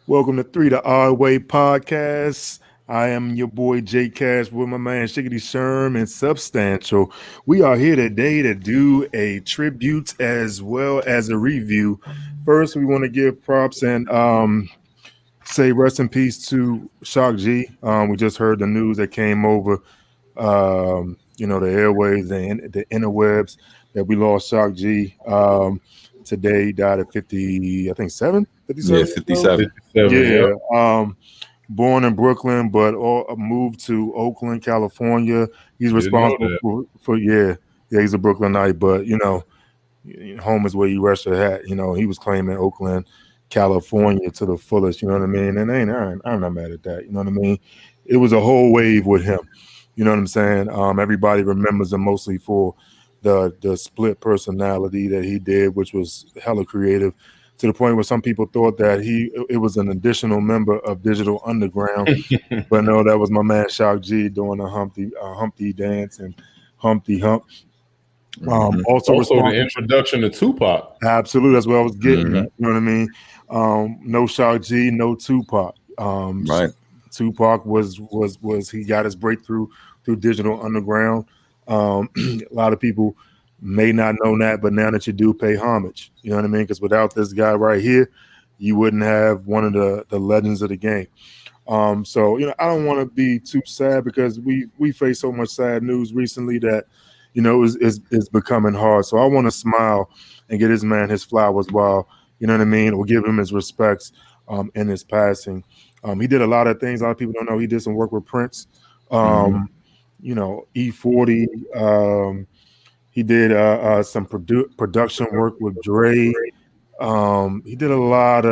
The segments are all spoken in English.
Welcome to Three the Odd Way podcast. I am your boy J Cash with my man Shiggity Sherm and Substantial. We are here today to do a tribute as well as a review. First, we want to give props and say rest in peace to Shock G. We just heard the news that came over, the airways, the interwebs that we lost Shock G. Today he died at 50, I think 57 Yeah, years old. 57. 57, Yeah. yep. Born in Brooklyn, but moved to Oakland, California. He's Didn't know responsible that. for he's a Brooklynite, but home is where you rest your hat. He was claiming Oakland, California to the fullest. You know what I mean? And I'm not mad at that. You know what I mean? It was a whole wave with him. You know what I'm saying? Everybody remembers him mostly for the split personality that he did, which was hella creative, to the point where some people thought that it was an additional member of Digital Underground. But no, that was my man Shock G doing a Humpty dance and Humpty Hump. Also Also, the responsible. introduction to Tupac. Absolutely, that's what I was getting Mhm. at. You know what I mean? No Shock G, no Tupac. Right. Tupac was he got his breakthrough through Digital Underground. A lot of people may not know that, but now that you do, pay homage. You know what I mean? Because without this guy right here, you wouldn't have one of the legends of the game. So I don't want to be too sad because we face so much sad news recently that it's becoming hard. So I want to smile and get this man his flowers while or give him his respects in his passing. He did a lot of things. A lot of people don't know he did some work with Prince. E40. He did some production work with Dre. He did a lot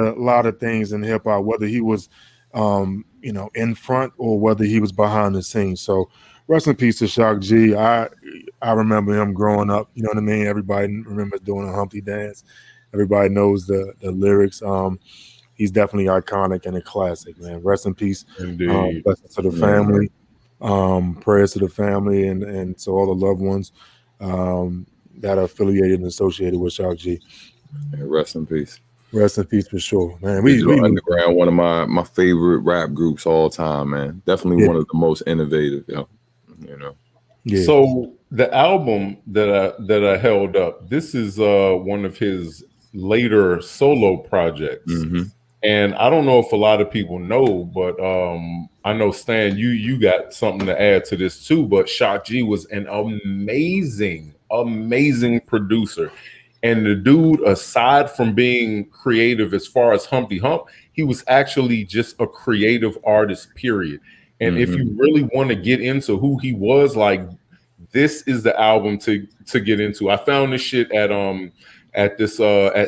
of things in hip hop, whether he was in front or whether he was behind the scenes. So rest in peace to Shock G. I remember him growing up. You know what I mean? Everybody remembers doing a Humpty dance. Everybody knows the lyrics. He's definitely iconic and a classic, man. Rest in peace. Indeed. Blessings to the family. Prayers to the family and to all the loved ones that are affiliated and associated with Shock G. Yeah, rest in peace. Rest in peace for sure, man. Digital Underground, one of my favorite rap groups all time, man. Definitely one of the most innovative, Yeah. So the album that I held up, this is one of his later solo projects. And I don't know if a lot of people know, but I know Stan, you got something to add to this too. But Shock G was an amazing producer. And the dude, aside from being creative as far as Humpty Hump, he was actually just a creative artist, period. And if you really want to get into who he was, like, this is the album to get into. I found this shit at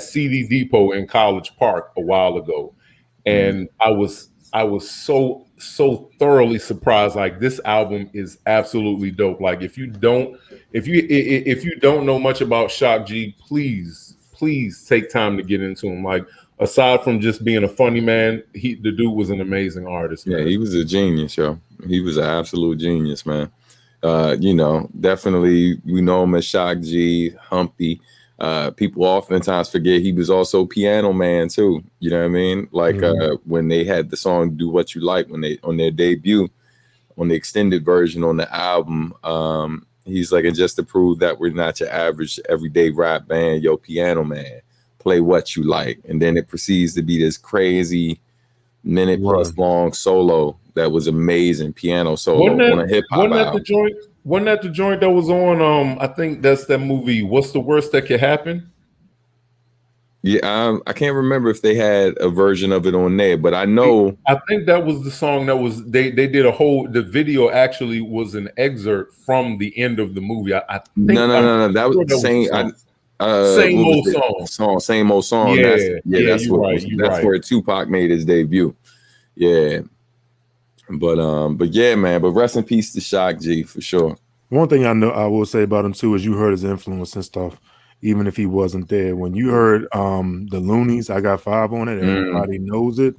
CD Depot in College Park a while ago, and I was so thoroughly surprised. Like, this album is absolutely dope. Like, if you don't know much about Shock G, please take time to get into him. Like, aside from just being a funny man, the dude was an amazing artist, man. Yeah, he was a genius, yo. He was an absolute genius, man. Definitely we know him as Shock G, Humpty. People oftentimes forget he was also Piano Man too. You know what I mean? Like when they had the song "Do What You Like" when they on their debut, on the extended version on the album, he's like, and just to prove that we're not your average everyday rap band, yo, Piano Man, play what you like, and then it proceeds to be this crazy minute plus long solo that was amazing, piano solo on a hip hop album. Wasn't that the joint that was on? I think that's that movie. What's the worst that could happen? Yeah, I can't remember if they had a version of it on there, but I know. I think that was the song that was they did a whole. The video actually was an excerpt from the end of the movie. I think No. That was the same. Same old song. Yeah, that's you're right. That's where Tupac made his debut. Yeah, but yeah, man. But rest in peace to Shock G for sure. One thing I will say about him too is you heard his influence and stuff, even if he wasn't there. When you heard the Loonies, I Got Five on it. Everybody knows it.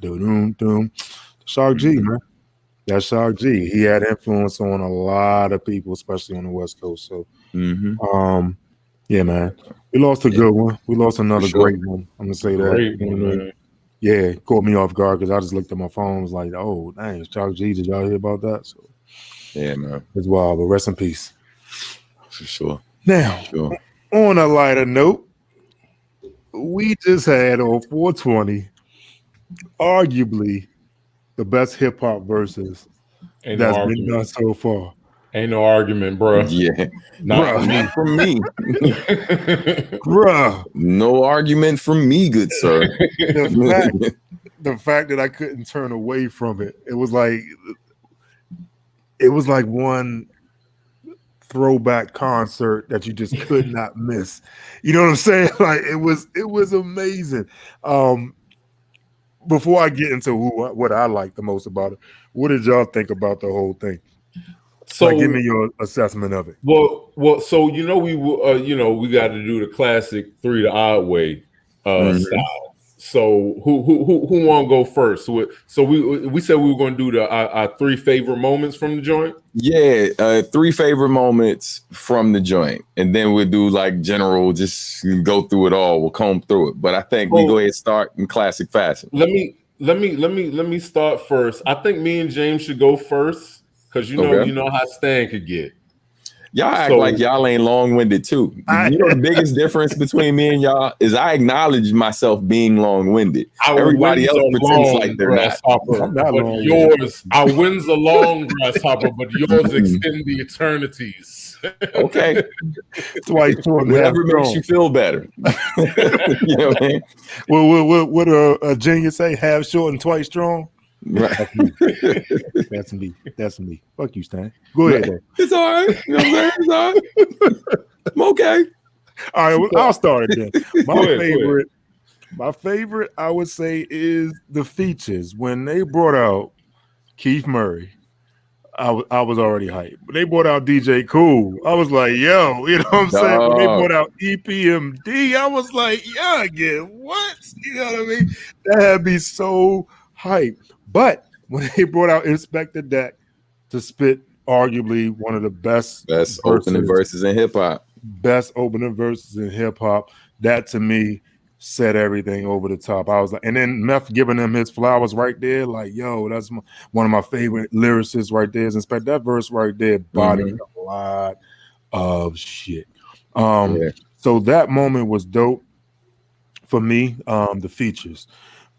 Shock G, man. That's Shock G. He had influence on a lot of people, especially on the West Coast. So, yeah, man. We lost a good one. We lost another great one. I'm gonna say that. Great one, man. yeah, caught me off guard because I just looked at my phone, was like, oh, dang, it's Shock G. Did y'all hear about that? So Yeah, man. it's wild, but rest in peace. For sure. Now, Sure. on a lighter note, we just had on 420, arguably the best hip hop verses Ain't no that's been argument. done so far. Ain't no argument, bro. Yeah. Not Not from me. Bruh, No argument from me, good sir. the fact that I couldn't turn away from it, it was like one throwback concert that you just could not miss. You know what I'm saying? Like it was amazing. Before I get into what I like the most about it, what did y'all think about the whole thing? So like, give me your assessment of it. Well, so we got to do the classic 3 the odd way style. So who want to go first? So we said we were going to do our 3 favorite moments from the joint. Yeah, 3 favorite moments from the joint, and then we'll do like general, just go through it all. We'll comb through it, but I think we go ahead and start in classic fashion. Let me start first. I think me and James should go first because you know how Stan could get. Y'all act like y'all ain't long-winded too. You know the biggest difference between me and y'all is I acknowledge myself being long-winded. Everybody else pretends like they're not. But yours, our wins are long, grasshopper, but yours extend the eternities. Okay. Twice whatever makes you feel better. You know what I mean? Well, what a genius say? Half short and twice strong. Right. That's me. That's me. Fuck you, Stan. Go ahead, though. It's all right. You know what I'm saying? It's all right. I'm okay. All right, well, I'll start it then. My favorite, I would say, is the features. When they brought out Keith Murray, I was already hyped. But they brought out DJ Cool. I was like, yo, you know what I'm saying? When they brought out EPMD, I was like, yeah, again, what? You know what I mean? That had me so hyped. But when they brought out Inspector Deck to spit arguably one of the best opening verses in hip hop. Best opening verses in hip hop. That to me set everything over the top. I was like, and then Meth giving him his flowers right there, like, yo, that's one of my favorite lyricists right there. Inspect that verse right there, bodied a lot of shit. So that moment was dope for me. The features.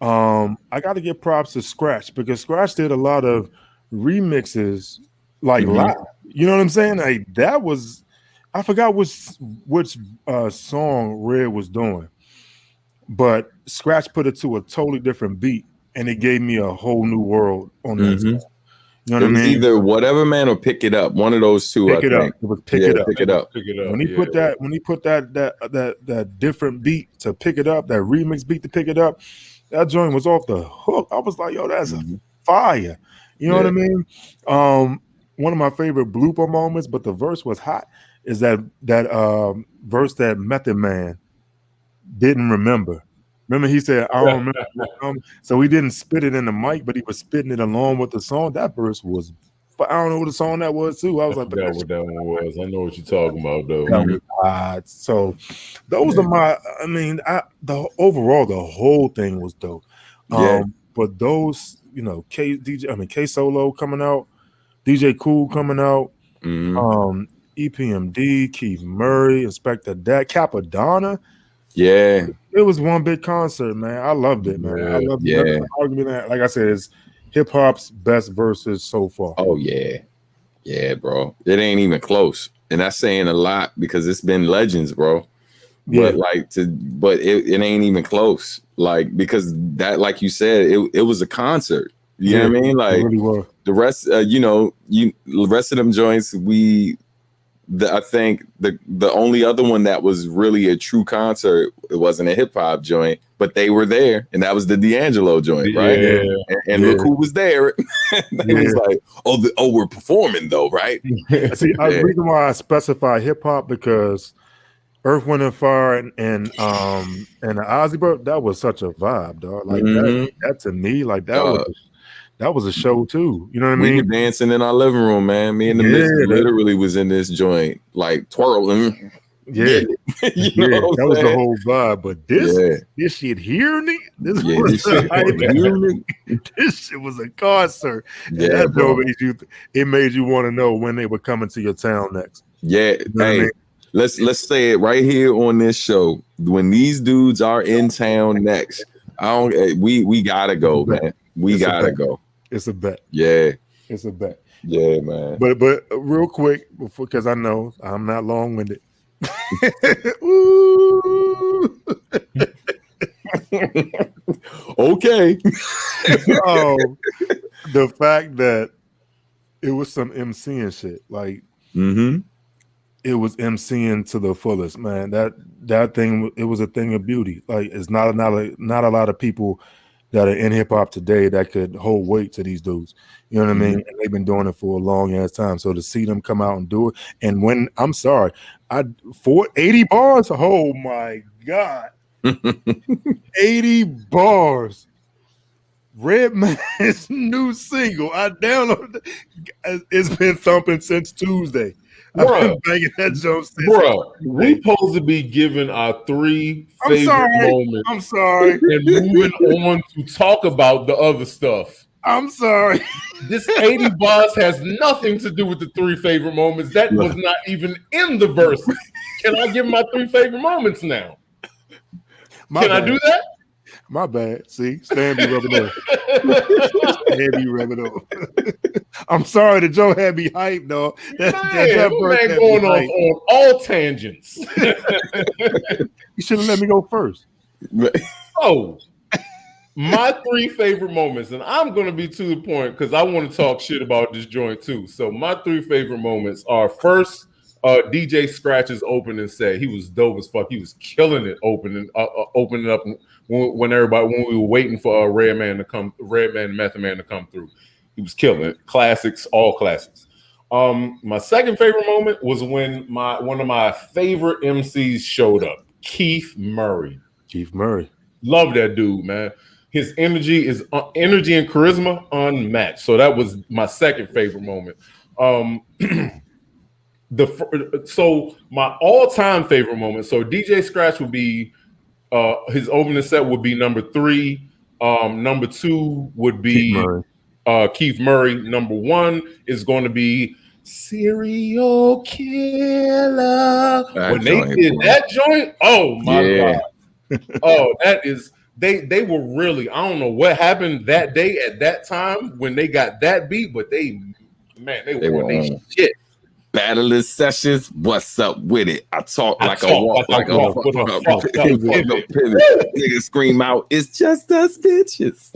I got to give props to Scratch because Scratch did a lot of remixes like live. You know what I'm saying? Like that was, I forgot which song Red was doing, but Scratch put it to a totally different beat and it gave me a whole new world on that song. You know what I mean? Either Whatever Man or Pick It Up. One of those two. Pick It Up. It was Pick It Up. Pick It Up. When he put that different beat to Pick It Up, that remix beat to Pick It Up, that joint was off the hook. I was like, yo, that's a fire. You know what I mean? One of my favorite blooper moments, but the verse was hot, is that verse that Method Man didn't remember. Remember, he said, I don't remember. So he didn't spit it in the mic, but he was spitting it along with the song. That verse was, I don't know what the song that was, too. I was like, forgot what that one was. I know what you're talking about, though. So those are my, I mean, overall, the whole thing was dope. But those, you know, K Solo coming out, DJ Cool coming out, EPMD, Keith Murray, Inspector Deck, Capadonna. Yeah. It was one big concert, man. I loved it, man. I loved it. Argument, like I said, it's hip hop's best verses so far. Oh, yeah. Yeah, bro. It ain't even close. And that's saying a lot because it's been legends, bro. But it ain't even close. Like, because that, like you said, it was a concert. You know what I mean? Like really the rest, the rest of them joints, I think the only other one that was really a true concert, it wasn't a hip hop joint, but they were there, and that was the D'Angelo joint, right? And look who was there. They was like, we're performing though, right? See, the reason why I specify hip hop because Earth, Wind and Fire and the Ozzy Bro, that was such a vibe, dog. Like that to me, like that was a show too. You know what I mean? We were dancing in our living room, man. Me and the missus literally was in this joint, like twirling. Yeah, you know what that I'm was the saying? whole vibe. But this shit here, nigga, this was this shit this shit was a concert. And Yeah, that bro. made you want to know when they were coming to your town next. Yeah, You know what I mean? let's say it right here on this show. When these dudes are in town next, we gotta go, man. We gotta go. It's a bet. Yeah, It's a bet. yeah, man. But real quick, because I know I'm not long winded. Okay. The fact that it was some MCing shit, like it was MCing to the fullest, man. That thing, it was a thing of beauty. Like it's not a lot of people that are in hip hop today that could hold weight to these dudes. You know what I mean? And they've been doing it for a long ass time. So to see them come out and do it, and when 80 bars, oh my god, 80 bars. Redman's new single. I downloaded it. It's been thumping since Tuesday. I've been banging that jump since. Bro, we supposed to be giving our 3 favorite moments. I'm sorry. And moving on to talk about the other stuff. I'm sorry. This 80 bars has nothing to do with the 3 favorite moments. That was not even in the verse. Can I give my 3 favorite moments now? I do that? My bad. See, Stan be rubbing off. Stan be rubbing off. I'm sorry, the Joe had me hyped, though. That man going on all tangents. You should have let me go first. Oh, my 3 favorite moments, and I'm going to be to the point because I want to talk shit about this joint too. So my 3 favorite moments are first, DJ Scratch's opening set. He was dope as fuck. He was killing it opening up when we were waiting for Redman and Method Man to come through. He was killing it. Classics, all classics. My second favorite moment was when one of my favorite MCs showed up, Keith Murray. Love that dude, man. His energy and charisma unmatched. So that was my second favorite moment. So my all-time favorite moment. So DJ Scratch would be his opening set would be number 3. Number 2 would be Keith Murray. Number 1 is going to be Serial Killer. When they did that joint, oh my god! Oh, that is they were really, I don't know what happened that day at that time when they got that beat, but they were on shit. Battleless Sessions, what's up with it? I talk like a walk, like a pivot. Nigga scream out, it's just us bitches.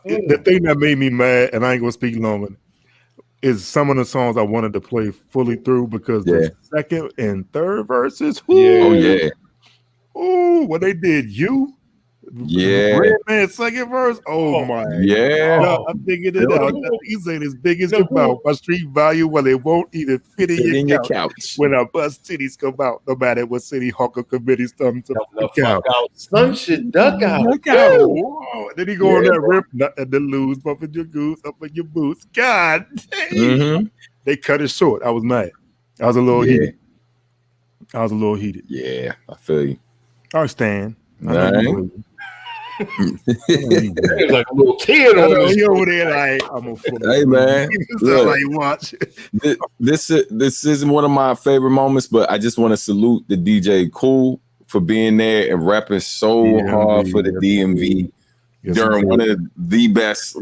The thing that made me mad, and I ain't gonna speak long, is some of the songs I wanted to play fully through because the second and third verses, when they did Redman's second verse, my god, I'm digging it out. He's saying as big as your mouth, my street value, well, it won't even fit in your couch. When our bus titties come out, no matter what city hawker committee's thumbs to fuck out. Son should duck out. Then he go on that rip, nothing to lose, bumping your goose, up in your boots. God dang. They cut it short. I was mad. I was a little heated. Yeah, I feel you. All right, Stan. He's like a little kid on this. Over there, like, I'm a football. Hey man, look, like watch. This isn't one of my favorite moments, but I just want to salute the DJ Cool for being there and repping so hard for the DMV during one of the best,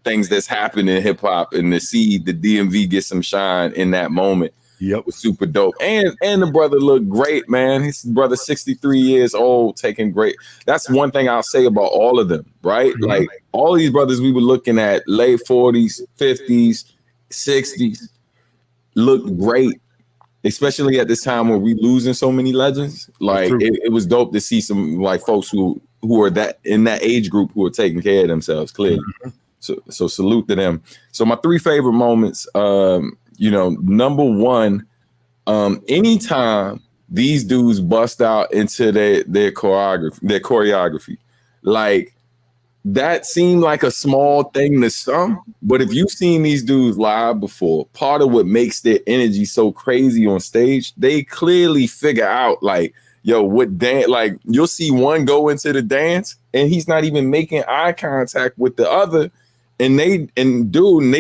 things that's happened in hip hop, and to see the DMV get some shine in that moment. Was super dope. And the brother looked great, man. His brother 63 years old, taking great. That's one thing I'll say about all of them, right? Like all these brothers we were looking at, late 40s, 50s, 60s, looked great, especially at this time where we losing so many legends. Like it was dope to see some like folks who are that in that age group who are taking care of themselves, clearly. So salute to them. So my 3 favorite moments, number 1, anytime these dudes bust out into their choreography, like that seemed like a small thing to some, but if you've seen these dudes live before, part of what makes their energy so crazy on stage, they clearly figure out like, yo, what dance, like you'll see one go into the dance and he's not even making eye contact with the other. And they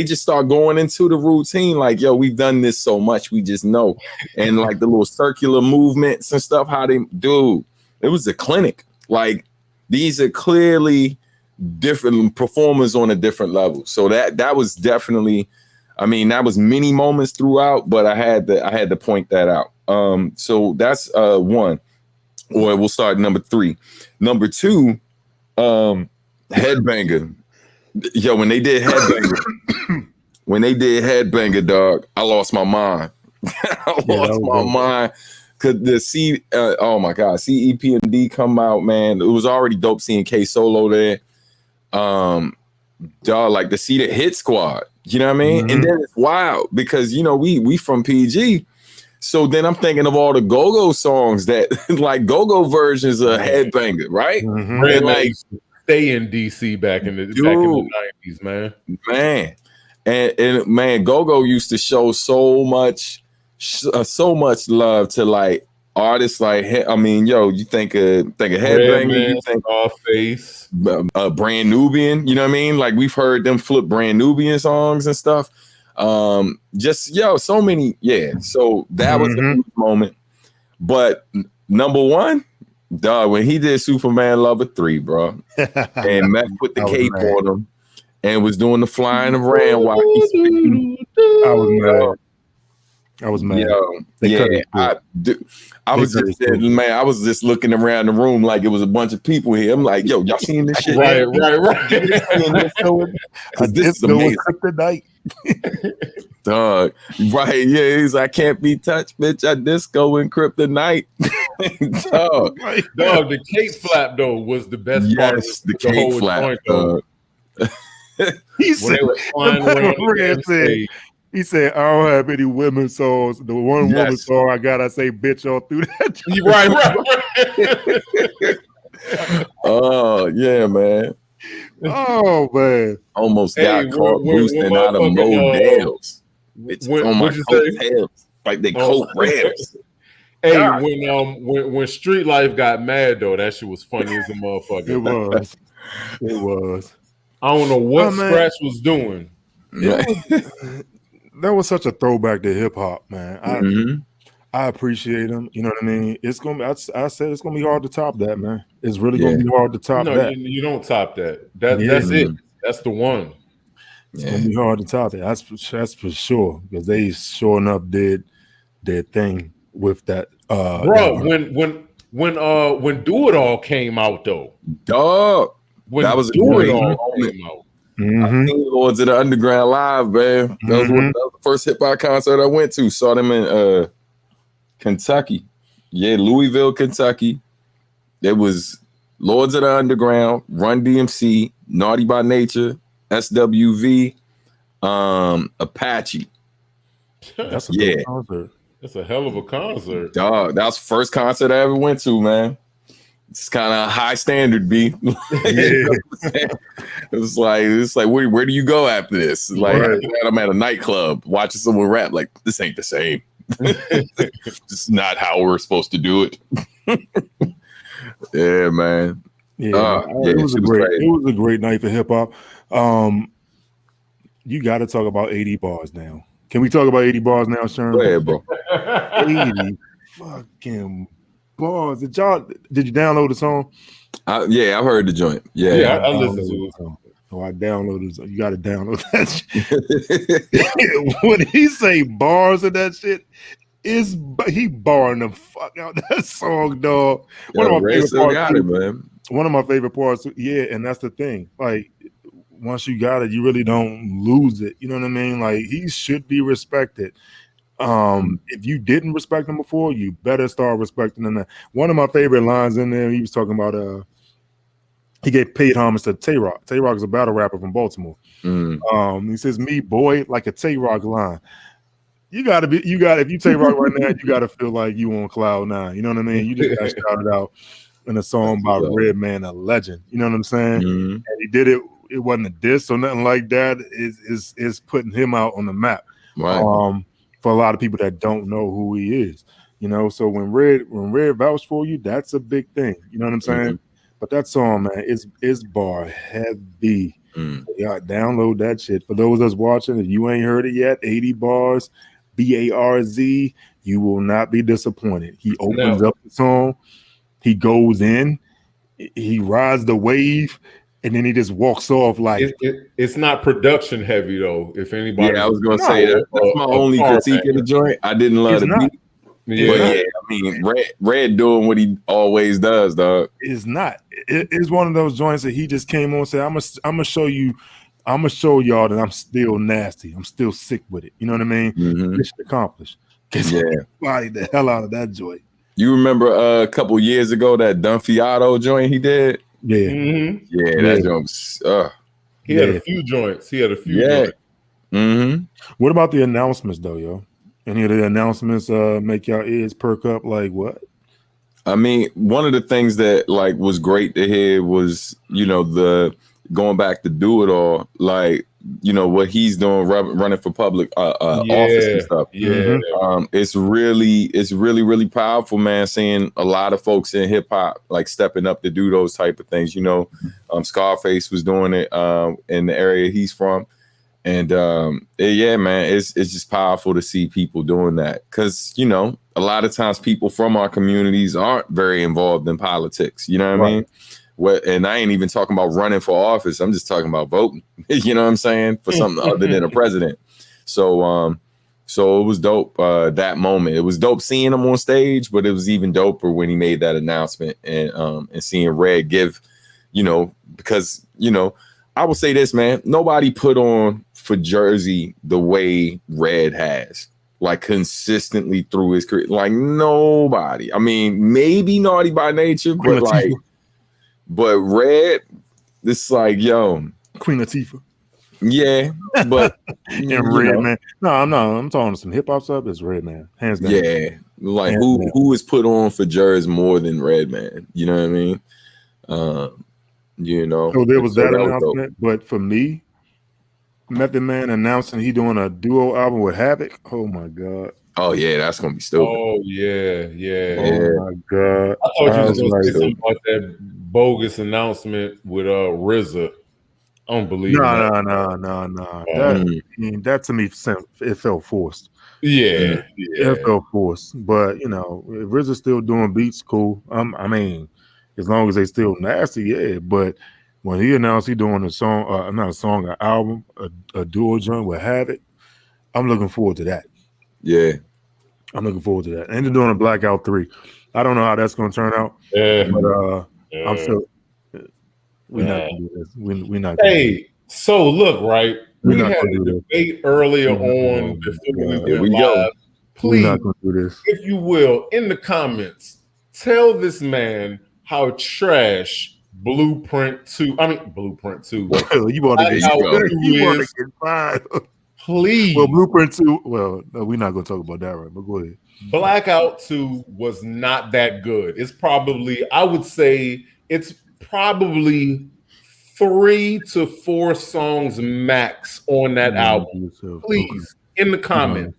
just start going into the routine like, yo, we've done this so much, we just know. And like the little circular movements and stuff, how they do. It was a clinic. Like these are clearly different performers on a different level. So that was definitely, I mean, that was many moments throughout, but I had to point that out. So that's one. Or we'll start number 3. Number 2, Headbanger. Yo, when they did Headbanger, dog, I lost my mind. I lost my mind. Cause the oh my god, CEPMD come out, man. It was already dope seeing K Solo there. Dog, like to see the Hit Squad, you know what I mean? Mm-hmm. And then it's wild because you know we from PG. So then I'm thinking of all the go-go songs that like go-go versions of Headbanger, right? Mm-hmm. And like stay in DC back in the 90s, man. And man, go-go used to show so much love to like artists like, I mean, yo, you think of Headbanger, you think Face, Brand Nubian, you know what I mean? Like we've heard them flip Brand Nubian songs and stuff. Just so many, so that was a huge moment. But number 1, dog, when he did Superman Lover 3, bro, and Meth put the cape on him and was doing the flying around while he's speaking. I was mad. I was just looking around the room like it was a bunch of people here. I'm like, yo, y'all seen this shit? Right. This is amazing. Kryptonite. Dog, right? Yeah, he's like, I can't be touched, bitch. I disco in kryptonite. Dog, the cape flap though was the best part of the cape flap. He said, I don't have any women songs. The one woman song I got, I say bitch all through that. Right. Oh yeah, man. Oh man, almost got caught boosting out of Models. It's on my coattails, like they coat rails. Hey, when Street Life got mad though, that shit was funny as a motherfucker. It was. I don't know what Scratch was doing. That was such a throwback to hip hop, man. I appreciate him. You know what I mean? It's gonna be. I said it's gonna be hard to top that, man. It's really gonna be hard to top that. You don't top that. That's it. That's the one. It's gonna be hard to top that. That's for sure because they sure enough did their thing with that. Bro, when Do It All came out though, dog, that was Do It All came out. I seen Lords of the Underground live, man. That was the first hip hop concert I went to. Saw them in Kentucky. Yeah, Louisville, Kentucky. There was Lords of the Underground, Run DMC, Naughty by Nature, SWV, Apache. That's a good concert. That's a hell of a concert. Dog, that was the first concert I ever went to, man. It's kind of high standard, B. It's like where do you go after this? Like I'm at a nightclub watching someone rap. Like this ain't the same. It's not how we're supposed to do it. Yeah, man. It was a great night for hip hop. You got to talk about 80 bars now. Can we talk about 80 bars now, SHERM? Go ahead, bro. 80 fucking bars. Did you download the song? Yeah, I've heard the joint. Yeah, I listened to it. Oh, I downloaded it. You got to download that shit. When he say bars of that shit, he barring the fuck out that song, dog. One of my favorite parts. Yeah, and that's the thing. Like, once you got it, you really don't lose it. You know what I mean? Like, he should be respected. If you didn't respect him before, you better start respecting him now. One of my favorite lines in there, he was talking about he gave paid homage to Tay-Rock. Tay-Rock is a battle rapper from Baltimore. He says, "Me boy, like a Tay-Rock line." If you Tay-Rock right now, you gotta feel like you on cloud 9. You know what I mean? You just got shouted out. in a song by Redman, a legend. You know what I'm saying? Mm-hmm. And he did it. It wasn't a diss or nothing like that. Is putting him out on the map. Right. For a lot of people that don't know who he is. You know, so when Red vouched for you, that's a big thing. You know what I'm saying? Mm-hmm. But that song, man, is bar heavy. Mm. Yeah, download that shit. For those that's watching, if you ain't heard it yet, 80 bars, BARZ, you will not be disappointed. He opens up the song, he goes in, he rides the wave, and then he just walks off like it's not production heavy though. If anybody, I was gonna say that's my only critique of the joint. I didn't love the beat. Yeah. But yeah, I mean, Red doing what he always does, dog. It's not. It's one of those joints that he just came on and said, I'm gonna show you, I'm gonna show y'all that I'm still nasty. I'm still sick with it. You know what I mean? Mm-hmm. Mission accomplished. Body the hell out of that joint. You remember a couple years ago that Dunfiato joint he did? Yeah. Mm-hmm. Yeah, that joint. He had a few joints. Joints. Mm-hmm. What about the announcements though, yo? Any of the announcements make y'all ears perk up? Like what? I mean, one of the things that like was great to hear was, you know, the going back to Do It All, like, you know, what he's doing running for public office and stuff. Yeah. It's really powerful, man, seeing a lot of folks in hip hop like stepping up to do those type of things. You know, Scarface was doing it in the area he's from. And yeah, man, it's just powerful to see people doing that because, you know, a lot of times people from our communities aren't very involved in politics. You know what I mean? And I ain't even talking about running for office. I'm just talking about voting. You know what I'm saying? For something other than a president. So it was dope that moment. It was dope seeing him on stage, but it was even doper when he made that announcement and seeing Red give, you know, because, you know, I will say this, man. Nobody put on for Jersey the way Red has, like consistently through his career. Like nobody. I mean, maybe Naughty by Nature, but like, but Red, it's like, yo, Queen Latifah. Yeah, but and Redman. No, I'm talking some hip hop stuff. It's Redman, hands down. Yeah, like who is put on for Jersey more than Redman? You know what I mean? You know, so there was that announcement, but for me, Method Man announcing he doing a duo album with Havoc. Oh my god! Oh yeah, that's gonna be stupid. Oh yeah. Oh my god! I thought you was gonna say something about that bogus announcement with RZA. I don't believe that. No. That to me, it felt forced. Yeah. It felt forced. But you know, if RZA's still doing beats, cool. I mean, as long as they still nasty, yeah. But when he announced he doing a song, not a song, an album, a duo joint with Havoc, I'm looking forward to that. Yeah, I'm looking forward to that. And they're doing a Blackout 3. I don't know how that's going to turn out. Yeah. But I'm still. We're not gonna do this. We're not. Hey, so look, right? We had a debate earlier on before we went live. Please, not gonna do this. If you will, in the comments, tell this man how trash Blueprint 2. I mean, Blueprint 2. Well, you want to get fired. Please. Well, Blueprint 2. Well, no, we're not gonna talk about that, right? But go ahead. Blackout 2 was not that good. It's probably, I would say, it's probably 3 to 4 songs max on that album. Please, in the comments,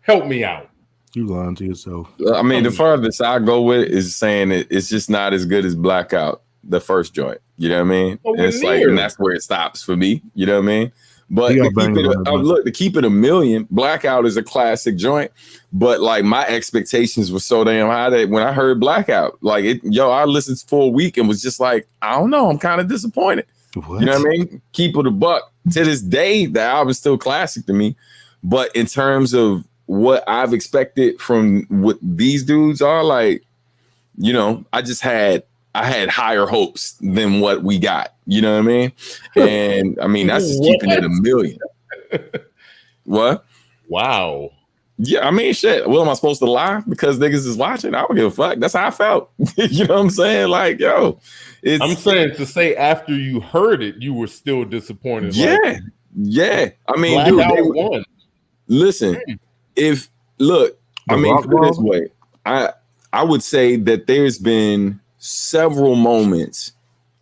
help me out. You lying to yourself. I mean, the farthest I go with is saying it's just not as good as Blackout, the first joint. You know what I mean? It's like, and that's where it stops for me. You know what I mean? But to keep it a million, Blackout is a classic joint. But like my expectations were so damn high that when I heard Blackout, like I listened for a week and was just like, I don't know, I'm kind of disappointed. What? You know what I mean? Keep it a buck. To this day, the album's still classic to me. But in terms of what I've expected from what these dudes are, like, you know, I had higher hopes than what we got. You know what I mean? And I mean, that's just keeping it a million. What? Wow. Yeah, I mean, shit. What am I supposed to lie because niggas is watching? I don't give a fuck. That's how I felt. You know what I'm saying? Like, yo, I'm saying to say after you heard it, you were still disappointed. Yeah, like, yeah. I mean, dude, they won. Listen, put it this way, I would say that there's been several moments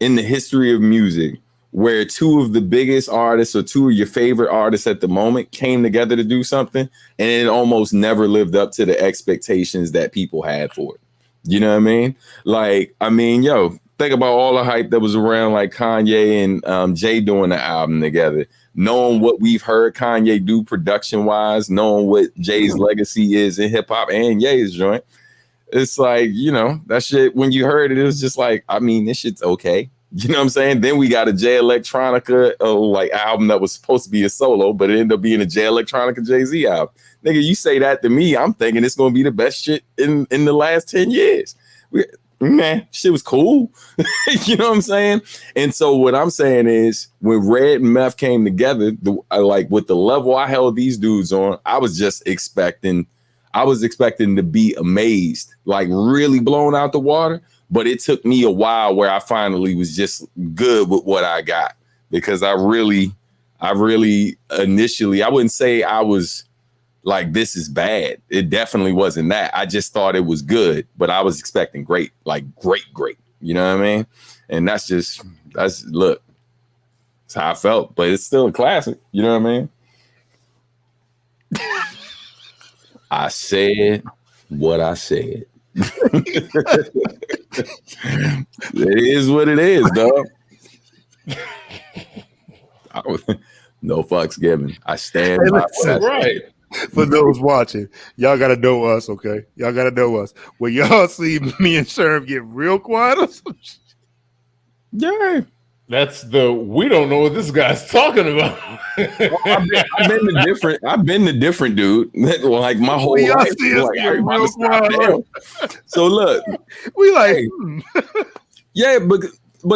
in the history of music where two of the biggest artists or two of your favorite artists at the moment came together to do something, and it almost never lived up to the expectations that people had for it. You know what I mean? Like, I mean, yo, think about all the hype that was around, like Kanye and Jay doing the album together. Knowing what we've heard Kanye do production-wise, knowing what Jay's legacy is in hip-hop and Ye's joint, it's like, you know, that shit, when you heard it, it was just like, I mean, this shit's okay. You know what I'm saying? Then we got a Jay Electronica like album that was supposed to be a solo, but it ended up being a Jay Electronica Jay-Z album. Nigga, you say that to me, I'm thinking it's going to be the best shit in the last 10 years. Man, shit was cool. You know what I'm saying? And so what I'm saying is when Red and Meth came together, like with the level I held these dudes on, I was expecting to be amazed, like really blown out the water. But it took me a while where I finally was just good with what I got, because I really initially, I wouldn't say I was like, this is bad. It definitely wasn't that. I just thought it was good, but I was expecting great, like great. You know what I mean? And that's look, that's how I felt, but it's still a classic. You know what I mean? I said what I said. It is what it is, dog. No fucks given. I stand by what I right. For those watching, y'all gotta know us, okay? Y'all gotta know us. When y'all see me and SHERM get real quiet or some shit, yeah. That's we don't know what this guy's talking about. I've been the different dude. Like my whole life. Like, real quiet. So look, we like, hey, yeah, but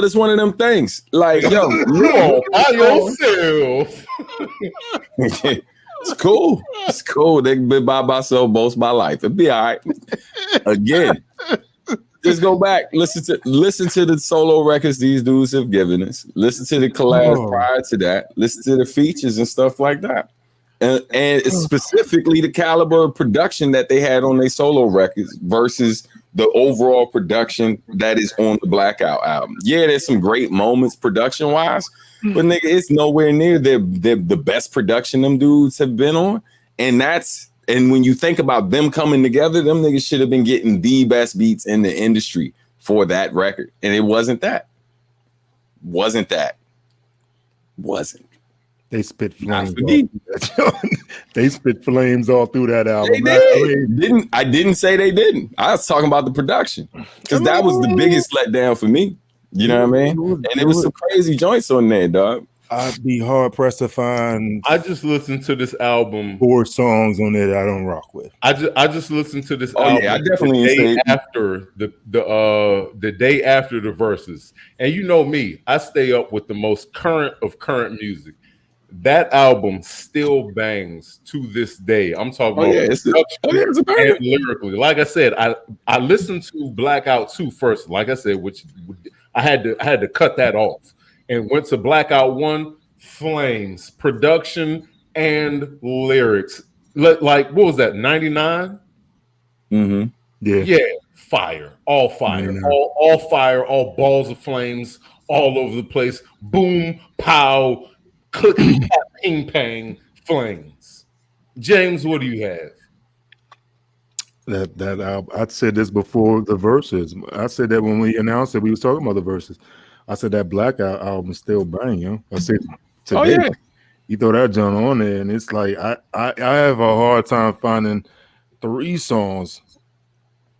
it's one of them things. Like, yo, you all by yourself. It's cool. It's cool. They can be by myself most of my life. It'll be all right. Again, just go back. Listen to the solo records these dudes have given us. Listen to the collabs prior to that. Listen to the features and stuff like that. And specifically the caliber of production that they had on their solo records versus the overall production that is on the Blackout album. Yeah, there's some great moments production-wise, but nigga, it's nowhere near the best production them dudes have been on. And when you think about them coming together, them niggas should have been getting the best beats in the industry for that record. And it wasn't that. Wasn't. They spit flames. They spit flames all through that album. They did. I didn't say they didn't. I was talking about the production, because that was the biggest letdown for me. You know what I mean? And it was some crazy joints on there, dog. I'd be hard pressed to find. I just listened to this album. 4 songs on there that I don't rock with. I just listened to this album. Yeah, I definitely the day after the day after the verses. And you know me, I stay up with the most current of current music. That album still bangs to this day. I'm talking about it's and lyrically. Like I said, I listened to Blackout 2 first. Like I said, which I had to cut that off, and went to Blackout 1. Flames, production and lyrics. Like, what was that? 99. Mm-hmm. Yeah. Fire, all fire, all fire, all balls of flames all over the place. Boom, pow. Click, ping, pang, flames. James, what do you have? That album, I said this before the verses. I said that when we announced it, we was talking about the verses. I said that Blackout album still bang, you know? I said today, you throw that joint on there, and it's like I have a hard time finding 3 songs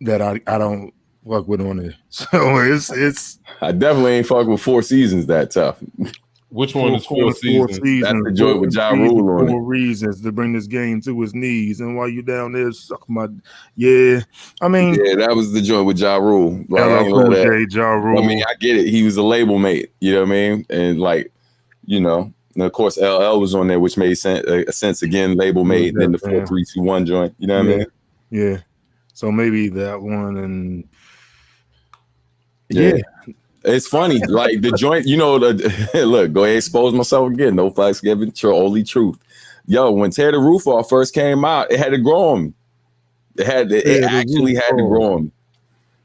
that I don't fuck with on there. So it's I definitely ain't fuck with 4 Seasons that tough. Which one is 4 Seasons? That's the joint with Ja Rule on it. 4 reasons to bring this game to his knees, and while you down there sucking my, I mean, that was the joint with Ja Rule. Like, Ja Rule. I mean, I get it. He was a label mate. You know what I mean? And like, you know, and of course LL was on there, which made sense again. Label mate. Then the 4 3 2 1 joint. You know what I mean? Yeah. So maybe that one and It's funny, like the joint, you know, look, go ahead, expose myself again. No facts given, only truth. Yo, when Tear the Roof Off first came out, it had to grow on me. It actually had to grow on me.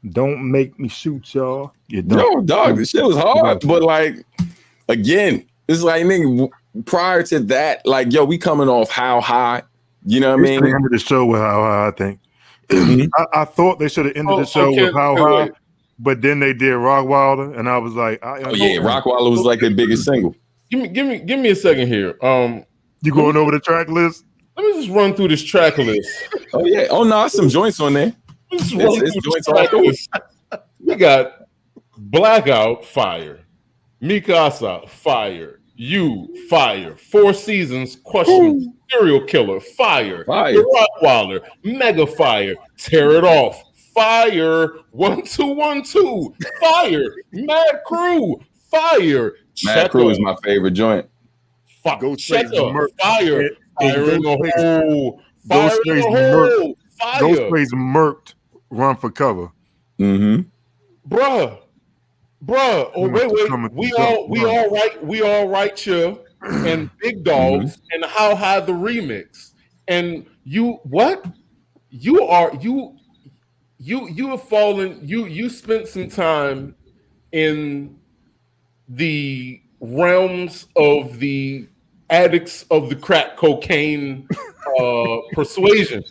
Don't make me shoot y'all. You Yo, don't. dog, the shit was hard, but like again, it's like nigga. Prior to that, like yo, we coming off How High. You know what I They should have mean? ended the show with How High, I think. I thought they should have ended the show with How High, but then they did Rockwilder, and I was like, Rockwilder was like their biggest single. Give me a second here. You going over the track list? Let me just run through this track list. Oh yeah. Oh no, some joints on there. It's joints all through. We got Blackout, fire. Mikasa, fire. You, fire. Four Seasons, question. Serial Killer, fire. The Rottweiler, mega fire. Tear It Off, fire. 1212, fire. Mad Crew, fire. Mad Crew is my favorite joint. Check up, fire. Fire in the hole. Fire in the hole. Fire. Ghostface murked Run for Cover. Mm-hmm. Bruh. Oh, wait. We all right, chill. And Big Dogs and How High the remix. And you have fallen, you spent some time in the realms of the addicts of the crack cocaine persuasion.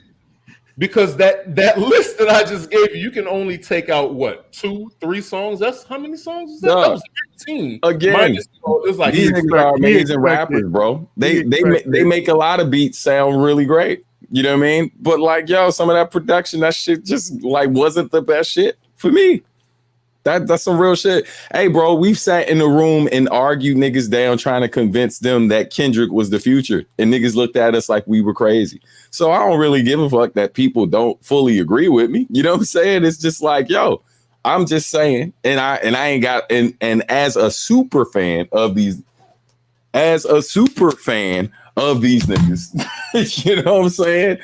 Because that list that I just gave you can only take out what 2-3 songs. That's how many songs is that? That was 15. Again, it's like these niggas are amazing rappers, bro. They make a lot of beats sound really great. You know what I mean? But like yo, some of that production, that shit just like wasn't the best shit for me. That's some real shit. Hey, bro, we've sat in the room and argued niggas down trying to convince them that Kendrick was the future. And niggas looked at us like we were crazy. So I don't really give a fuck that people don't fully agree with me. You know what I'm saying? It's just like, yo, I'm just saying. And I ain't got and as a super fan of these niggas, you know what I'm saying?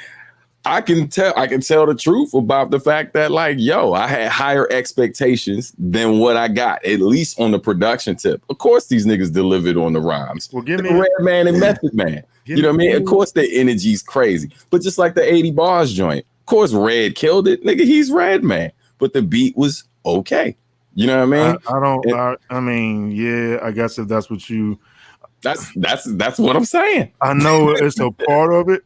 I can tell the truth about the fact that like, yo, I had higher expectations than what I got, at least on the production tip. Of course, these niggas delivered on the rhymes. Well, give me Redman and Method Man. You know what I mean? Of course, their energy's crazy. But just like the 80 bars joint, of course, Red killed it. Nigga, he's Redman. But the beat was okay. You know what I mean? Yeah, I guess if that's what you... That's what I'm saying. I know it's a part of it.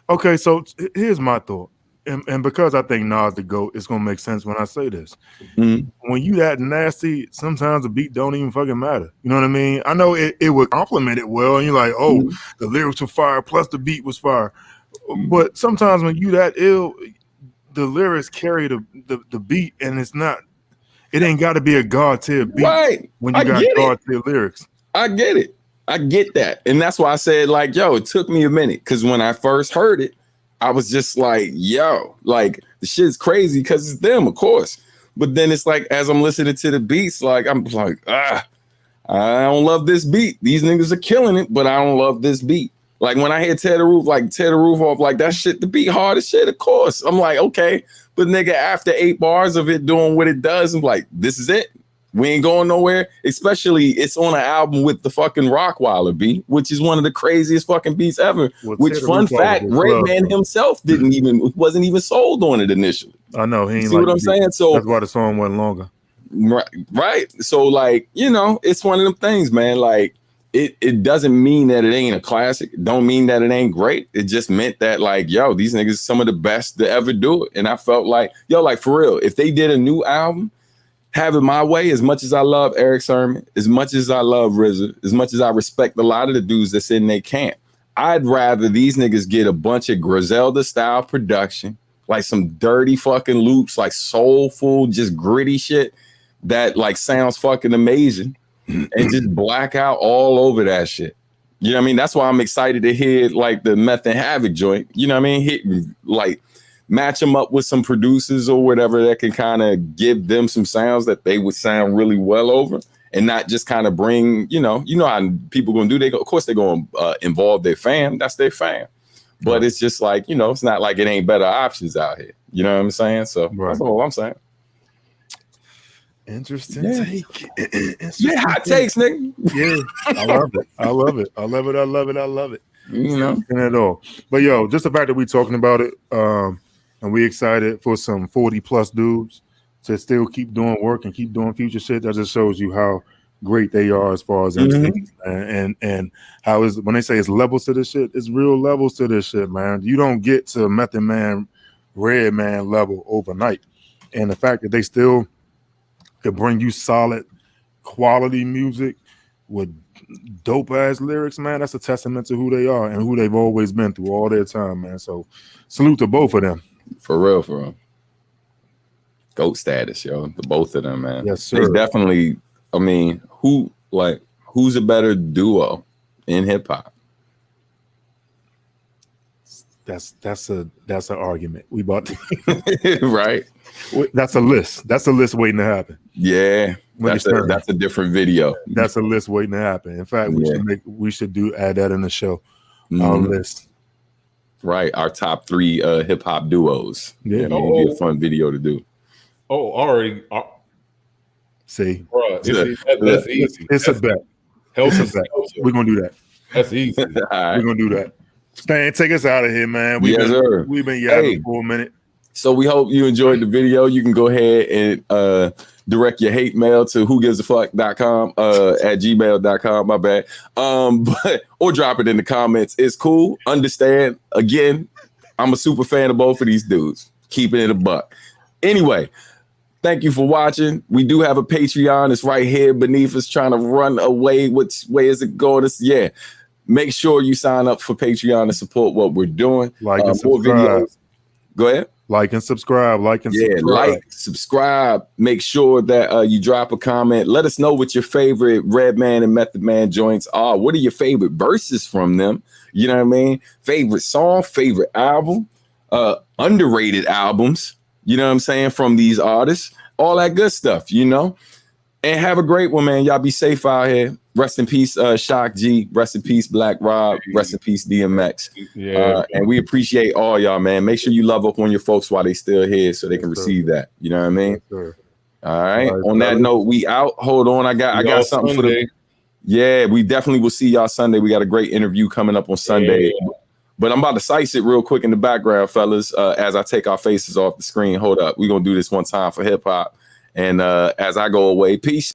Okay, so here's my thought. And because I think Nas the GOAT, it's gonna make sense when I say this. When you that nasty, sometimes the beat don't even fucking matter. You know what I mean? I know it would complement it well, and you're like, oh, the lyrics were fire, plus the beat was fire. But sometimes when you that ill, the lyrics carry the beat, and it ain't got to be a God tier beat when you got God tier lyrics. I get it. I get that. And that's why I said, like, yo, it took me a minute. Because when I first heard it, I was just like, yo, like, the shit's crazy because it's them, of course. But then it's like, as I'm listening to the beats, like, I'm like, I don't love this beat. These niggas are killing it, but I don't love this beat. Like, when I hear tear the roof off, like, that shit, the beat hard as shit, of course. I'm like, okay. But nigga, after 8 bars of it doing what it does, I'm like, this is it. We ain't going nowhere, especially it's on an album with the fucking Rockweiler beat, which is one of the craziest fucking beats ever. Which, fun fact, Redman himself wasn't even sold on it initially. I know. He ain't see what I'm saying? So that's why the song went longer. Right. So, like, you know, it's one of them things, man. Like, it doesn't mean that it ain't a classic. It don't mean that it ain't great. It just meant that, like, yo, these niggas some of the best to ever do it. And I felt like, yo, like, for real, if they did a new album, have it my way, as much as I love Eric Sermon, as much as I love RZA, as much as I respect a lot of the dudes that's in their camp, I'd rather these niggas get a bunch of Griselda style production, like some dirty fucking loops, like soulful, just gritty shit that like sounds fucking amazing, and just black out all over that shit. You know what I mean? That's why I'm excited to hear like the Meth and Havoc joint. You know what I mean? Hit like match them up with some producers or whatever that can kind of give them some sounds that they would sound really well over, and not just kind of bring, you know how people gonna do. Of course they're gonna involve their fam. That's their fam. But it's just like, you know, it's not like it ain't better options out here. You know what I'm saying? So that's all I'm saying. Interesting take. Yeah, hot takes, nigga. Yeah, I love it. I love it. I love it. I love it. I love it. You know, at all. But yo, just the fact that we talking about it, and we excited for some 40 plus dudes to still keep doing work and keep doing future shit, that just shows you how great they are as far as MCs, and how is when they say it's levels to this shit, it's real levels to this shit, man. You don't get to Method Man, Redman level overnight, and the fact that they still could bring you solid quality music with dope ass lyrics, man, that's a testament to who they are and who they've always been through all their time, man. So salute to both of them. For real, for real. GOAT status, yo. The both of them, man. Yes, sir. They definitely, I mean, who's a better duo in hip hop? That's an argument. We about to right. That's a list. That's a list waiting to happen. Yeah. That's a different video. That's a list waiting to happen. In fact, we should add that in the show. Our list. Right. Our top 3 hip hop duos. Yeah. It'd be a fun video to do. Oh, already. See, bro, that's easy. It's a bet. We're gonna do that. That's easy. We're gonna do that. Stan, take us out of here, man. We've been yapping for a minute. So we hope you enjoyed the video. You can go ahead and direct your hate mail to whogivesaffuck.com at gmail.com. My bad. Or drop it in the comments. It's cool. Understand. Again, I'm a super fan of both of these dudes. Keeping it a buck. Anyway, thank you for watching. We do have a Patreon. It's right here beneath us, trying to run away. Which way is it going? Make sure you sign up for Patreon and support what we're doing. Like and more videos. Go ahead. Like and subscribe. Subscribe. Make sure that you drop a comment. Let us know what your favorite Redman and Method Man joints are. What are your favorite verses from them? You know what I mean? Favorite song, favorite album, underrated albums. You know what I'm saying? From these artists, all that good stuff, you know? And have a great one, man. Y'all be safe out here. Rest in peace, Shock G. Rest in peace, Black Rob. Rest in peace, DMX. And we appreciate all y'all, man. Make sure you love up on your folks while they still here so they can receive that. You know what I mean? All right. On that note, we out. Hold on. I got something for the... Yeah, we definitely will see y'all Sunday. We got a great interview coming up on Sunday. Yeah. But I'm about to size it real quick in the background, fellas, as I take our faces off the screen. Hold up. We're going to do this one time for hip hop. And as I go away, peace.